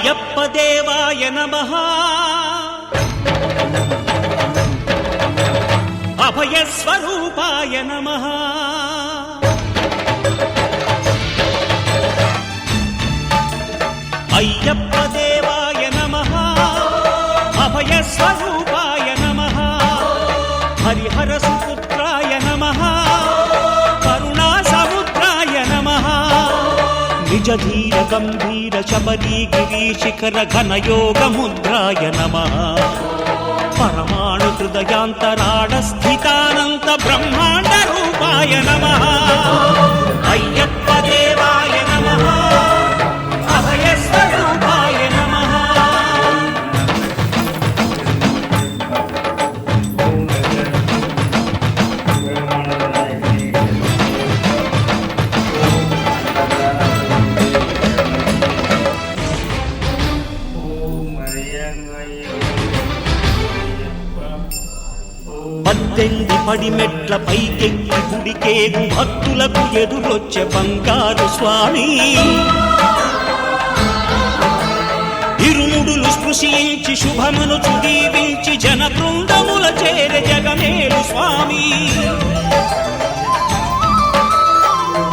అయ్యప్ప దేవాయ నమః అభయ స్వరూపాయ నమః అయ్యప్ప దేవాయ నమః అభయ స్వరూపాయ నమః హరిహర సుపుత్రాయ నమః కరుణా సముద్రాయ నమః నిజ ధీర గంభీర శబరీ గిరి శిఖర ఘన యోగ ముద్రాయ నమః పరమాణు హృదయాంతరాడ స్థితానంత బ్రహ్మాండ రూపాయ నమః అయ్యప్ప దేవాయ నమః అభయ స్వరూపాయ నమః పద్దెంది పడిమెట్ల పైకెక్కి గుడికేగు భక్తులకు ఎదురొచ్చే బంగారు స్వామి ఇరుముడులు స్పృశించి శుభమనుచు దీవించి జన బృందముల చేరే జగమేలు స్వామి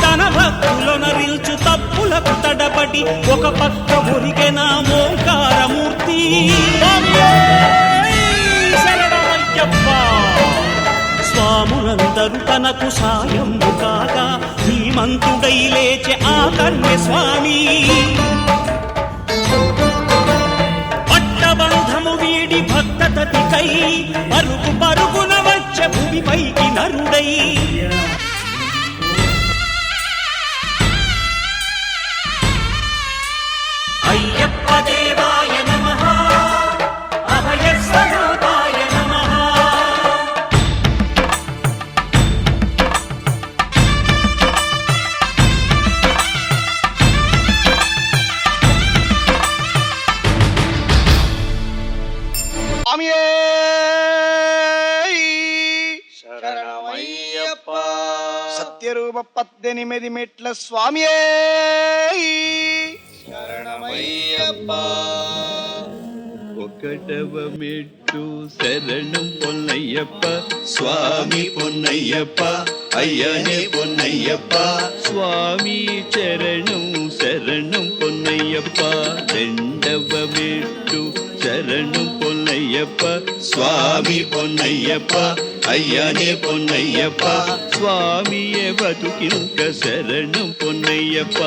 తన భక్తులనరిల్చు తప్పులకు తడబడి ఒక పక్క ఒరిగెన ఓంకారమూర్తి స్వాములందరూ తనకు సాయము కాగా ధీమంతుడై లేచే ఆ కన్య స్వామి పట్టబంధము వీడి భక్తతతికై పరుగు పరుగున వచ్చే భూమిపైకి నరుడై అయ్యప్ప దేవాయ నమః అభయ స్వరూపాయ నమః సత్యరూప 18 మెట్ల స్వామి శరణమయ్యప్ప. ఒకటవ మెట్టు శరణం పొన్నయ్యప్ప స్వామి పొన్నయ్యప్ప అయ్యనే పొన్నయ్యప్ప స్వామి చరణం శరణం పొన్నయ్యప్ప. రెండవ మెట్టు శరణం పొన్నయ్యప్ప స్వామి పొన్నయ్యప్ప అయ్యనే పొన్నయ్యప్ప స్వామియే బతుకింక శరణం పొన్నయ్యప్ప.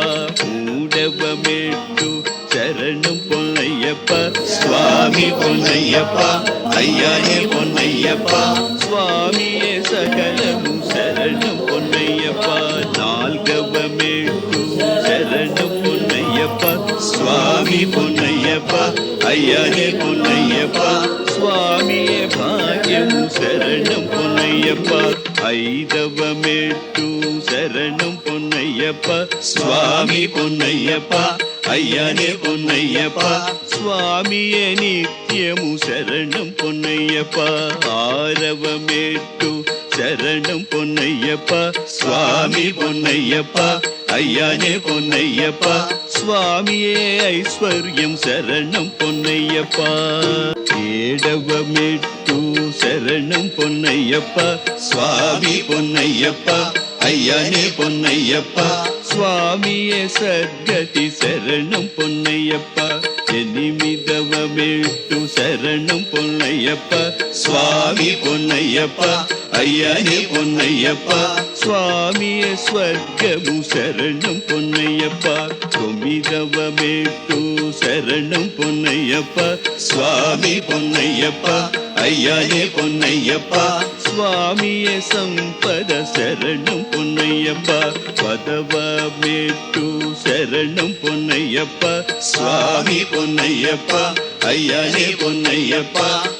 మూడవ మెట్టు శరణం పొన్నయ్యప్ప స్వామి పొన్నయ్యప్ప అయ్యనే పొన్నయ్యప్ప స్వామియే సకలము శరణం పొన్నయ్యప్ప. నాల్గవ మెట్టు శరణం పొన్నయ్యప్ప స్వామి పొన్నయ్యప్ప అయ్యనే పొన్నయ్యప్ప స్వామియే భాగ్యము శరణం పొన్నయ్యప్ప. ఐదవ మెట్టు శరణం పొన్నయ్యప్ప స్వామి పొన్నయ్యప్ప అయ్యనే పొన్నయ్యప్ప స్వామియే నిత్యము శరణం పొన్నయ్యప్ప. ఆరవ మెట్టు శరణం పొన్నయ్యప్ప స్వామి పొన్నయ్యప్ప అయ్యనే పొన్నయ్యప్ప స్వామియే ఐశ్వర్యం శరణం పొన్నయ్యప్ప. ఏడవ మెట్టు శరణం పొన్నయ్యప్ప స్వామి పొన్నయ్యప్ప అయ్యనే పొన్నయ్యప్ప స్వామియే సద్గతి శరణం పొన్నయ్యప్ప. ఎనిమిదవ మెట్టు శరణం పొన్నయ్యప్ప స్వామి పొన్నయ్యప్ప అయ్యనే పొన్నయ్యప్ప స్వామియే స్వర్గము శరణం పొన్నయ్యప్ప. తొమ్మిదవ మెట్టు శరణం పొన్నయ్యప్ప స్వామి పొన్నయ్యప్ప అయ్యనే పొన్నయ్యప్ప స్వామియే సంపద శరణం పొన్నయ్యప్ప. పదవ మెట్టు శరణం పొన్నయ్యప్ప స్వామి పొన్నయ్యప్ప అయ్యనే పొన్నయ్యప్ప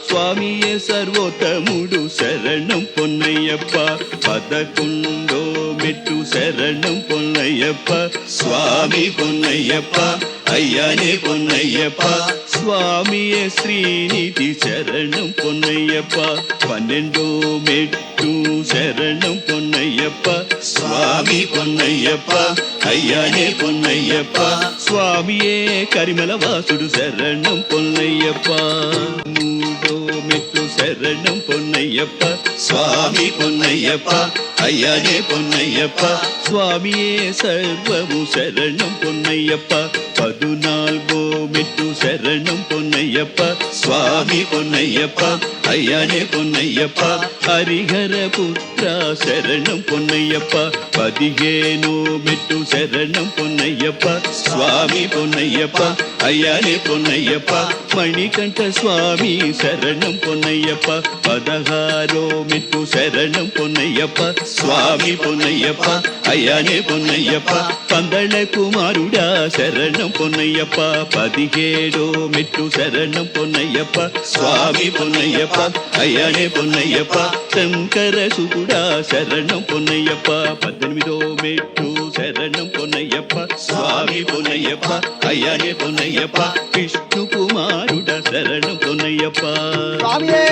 స్వామియే సర్వోత్తముడు శరణం పొన్నయ్యప్ప. 11వ మెట్టు శరణం పొన్నయ్యప్ప స్వామి పొన్నయ్యప్ప అయ్యనే పొన్నయ్యప్ప స్వామియే శ్రీనిధి శరణం పొన్నయ్యప్ప. 12వ మెట్టు శరణం పొన్నయ్యప్ప స్వామి పొన్నయ్యప్ప అయ్యనే పొన్నయ్యప్ప స్వామియే కరిమల వాసుడు శరణం పొన్నయ్యప్ప మూడో మెట్టు శరణం పొన్నయ్యప్ప స్వామి పొన్నయ్యప్ప అయ్యనే పొన్నయ్యప్ప స్వామియే సర్వము శరణం పొన్నయ్యప్ప 14 మెట్టు శరణం పొన్నయ్యప్ప స్వామి పొన్నయ్యప్ప అయ్యనే పొన్నయ్యప్ప హరిహర పుత్ర శరణం పొన్నయ్యప్ప 15 మెట్టు శరణం పొన్నయ్యప్ప స్వామి పొన్నయ్యప్ప అయ్యనే పొన్నయ్యప్ప మణికంఠ స్వామి శరణం పొన్నయ్యప్ప 16 మెట్టు శరణం పొన్నయ్యప్ప స్వామి పొన్నయ్యప్ప అయ్యనే పొన్నయ్యప్ప పందళ కుమారుడా శరణం పొన్నయ్యప్ప 17 మెట్టు శరణం పొన్నయ్యప్ప స్వామి పొన్నయ్యప్ప అయ్యనే పొన్నయ్యప్ప శంకర సుకుడా శరణం పొన్నయ్యప్ప 18 మెట్టు శరణం పొన్నయ్యప్ప స్వామి పొన్నయ్యప్ప అయ్యనే పొన్నయ్యప్ప విష్ణు కుమారుడా శరణం పొన్నయ్యప్ప స్వామియే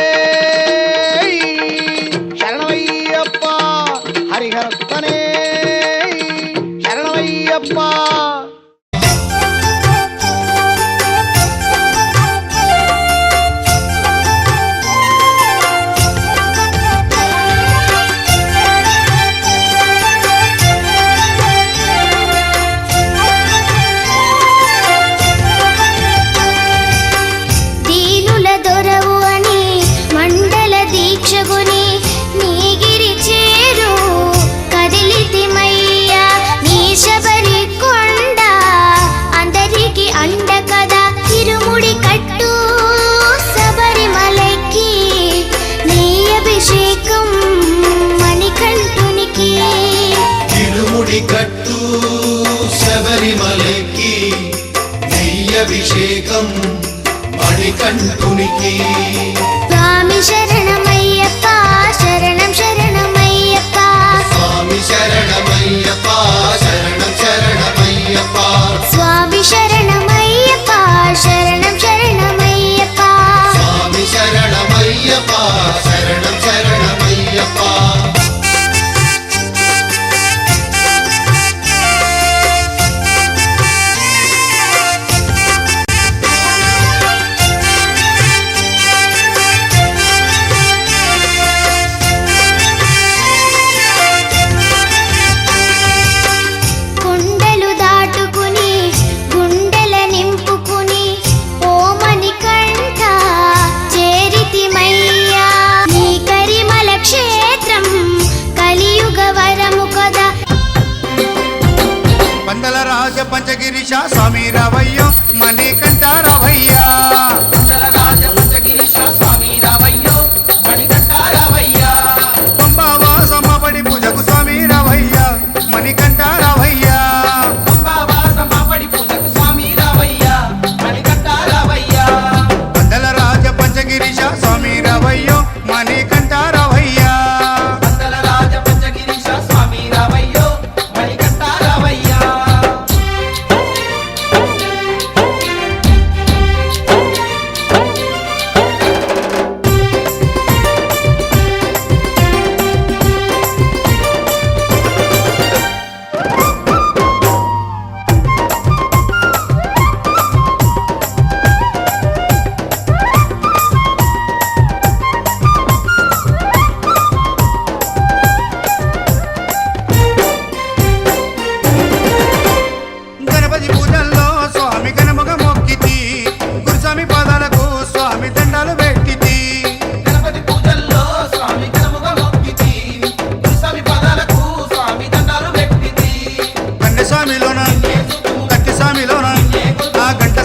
శరణమయ్యప్ప హరిహరస్తనే శరణమయ్యప్ప దీనుల దొరవు అని మండల దీక్షగుని నీగిరి చేరు కదిలితిమయ్యా నీ శబరి కొండ అందరికి అండ కదా తిరుముడి కట్టు శబరిమలకి నీ అభిషేకం మణికంఠునికి తిరుముడి కట్టు శబరిమలకి నెయ్యభిషేకం మణికంఠునికి స్వామి శరణమయ్యప్ప శరణం శరణమయ్యప్ప స్వామి శరణమయ్యప్ప శరణం శరణమయ్యప్ప స్వామి శరణమయ్యప్ప శరణం శరణమయ్యప్ప స్వామి శరణమయ్యప్ప శరణం శరణమయ్యప్ప కొండలు దాటుకుని గుండెల నింపుకుని ఓమని కంఠ చేరితిమయ్యా నీ కరిమల క్షేత్రం కలియుగ వరము కదా పందల రాజ పంచగిరిశ స్వామి రావయ్యో మణికంఠ రావయ్యా పంబావాసమ్మబడి పూజకు స్వామి రావయ్యా మణికంఠ రావయ్యా పందల రాజ పంచగిరిశ స్వామి రావయ్యో మణికంఠ రావయ్యా గణపతి పూజల్లో స్వామి గణముగ మొక్కితి గురుస్వామి పాదాలకు స్వామి దండాలు పెట్టితి గణపతి పూజల్లో స్వామి గణముగా మొక్కితి గురుస్వామి పాదాలకు స్వామి దండాలు పెట్టితి కన్నె స్వామిలోన కత్తి స్వామిలోన ఆ గంట